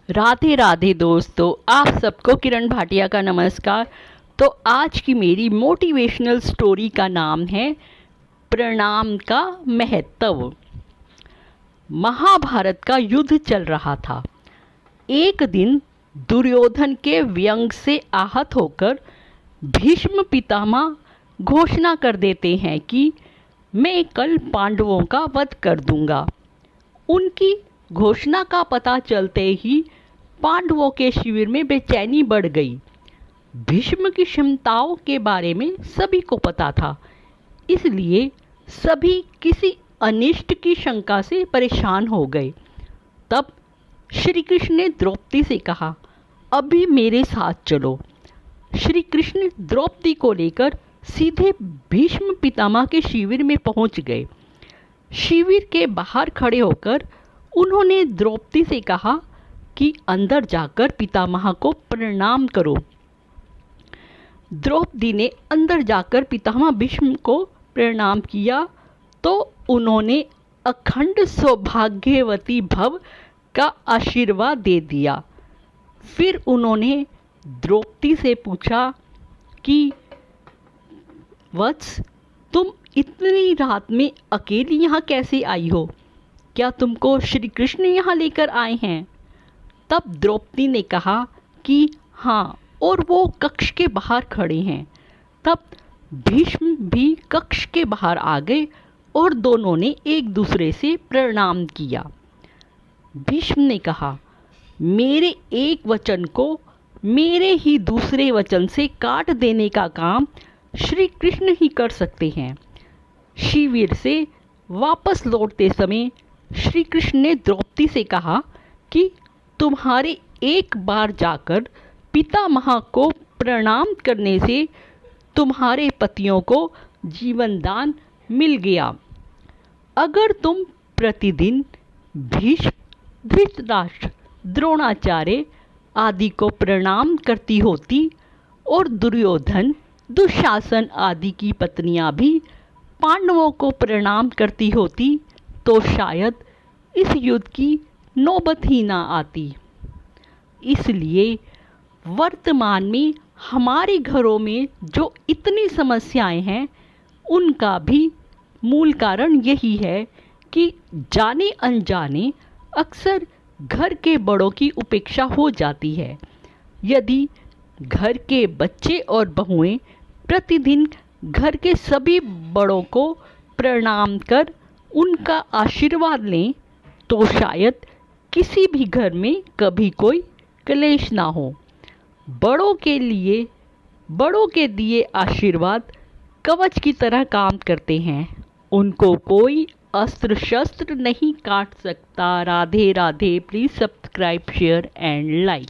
राधे राधे दोस्तों, आप सबको किरण भाटिया का नमस्कार। तो आज की मेरी मोटिवेशनल स्टोरी का नाम है प्रणाम का महत्व। महाभारत का युद्ध चल रहा था। एक दिन दुर्योधन के व्यंग से आहत होकर भीष्म पितामह घोषणा कर देते हैं कि मैं कल पांडवों का वध कर दूंगा। उनकी घोषणा का पता चलते ही पांडवों के शिविर में बेचैनी बढ़ गई। भीष्म की क्षमताओं के बारे में सभी को पता था, इसलिए सभी किसी अनिष्ट की शंका से परेशान हो गए। तब श्री कृष्ण ने द्रौपदी से कहा, अभी मेरे साथ चलो। श्री कृष्ण द्रौपदी को लेकर सीधे भीष्म पितामह के शिविर में पहुंच गए। शिविर के बाहर खड़े होकर उन्होंने द्रौपदी से कहा कि अंदर जाकर पितामह को प्रणाम करो। द्रौपदी ने अंदर जाकर पितामह भीष्म को प्रणाम किया तो उन्होंने अखंड सौभाग्यवती भव का आशीर्वाद दे दिया। फिर उन्होंने द्रौपदी से पूछा कि वत्स, तुम इतनी रात में अकेली यहाँ कैसे आई हो? क्या तुमको श्री कृष्ण यहाँ लेकर आए हैं? तब द्रौपदी ने कहा कि हाँ, और वो कक्ष के बाहर खड़े हैं। तब भीष्म भी कक्ष के बाहर आ गए और दोनों ने एक दूसरे से प्रणाम किया। भीष्म ने कहा, मेरे एक वचन को मेरे ही दूसरे वचन से काट देने का काम श्री कृष्ण ही कर सकते हैं। शिविर से वापस लौटते समय श्री कृष्ण ने द्रौपदी से कहा कि तुम्हारे एक बार जाकर पितामह को प्रणाम करने से तुम्हारे पतियों को जीवन दान मिल गया। अगर तुम प्रतिदिन भीष्म, धृतराष्ट्र, द्रोणाचार्य आदि को प्रणाम करती होती और दुर्योधन, दुशासन आदि की पत्नियां भी पांडवों को प्रणाम करती होती तो शायद इस युद्ध की नौबत ही ना आती। इसलिए वर्तमान में हमारे घरों में जो इतनी समस्याएं हैं, उनका भी मूल कारण यही है कि जाने अनजाने अक्सर घर के बड़ों की उपेक्षा हो जाती है। यदि घर के बच्चे और बहुएं प्रतिदिन घर के सभी बड़ों को प्रणाम कर उनका आशीर्वाद लें तो शायद किसी भी घर में कभी कोई क्लेश ना हो। बड़ों के दिए आशीर्वाद कवच की तरह काम करते हैं। उनको कोई अस्त्र शस्त्र नहीं काट सकता। Radhe Radhe. Please subscribe, share and like.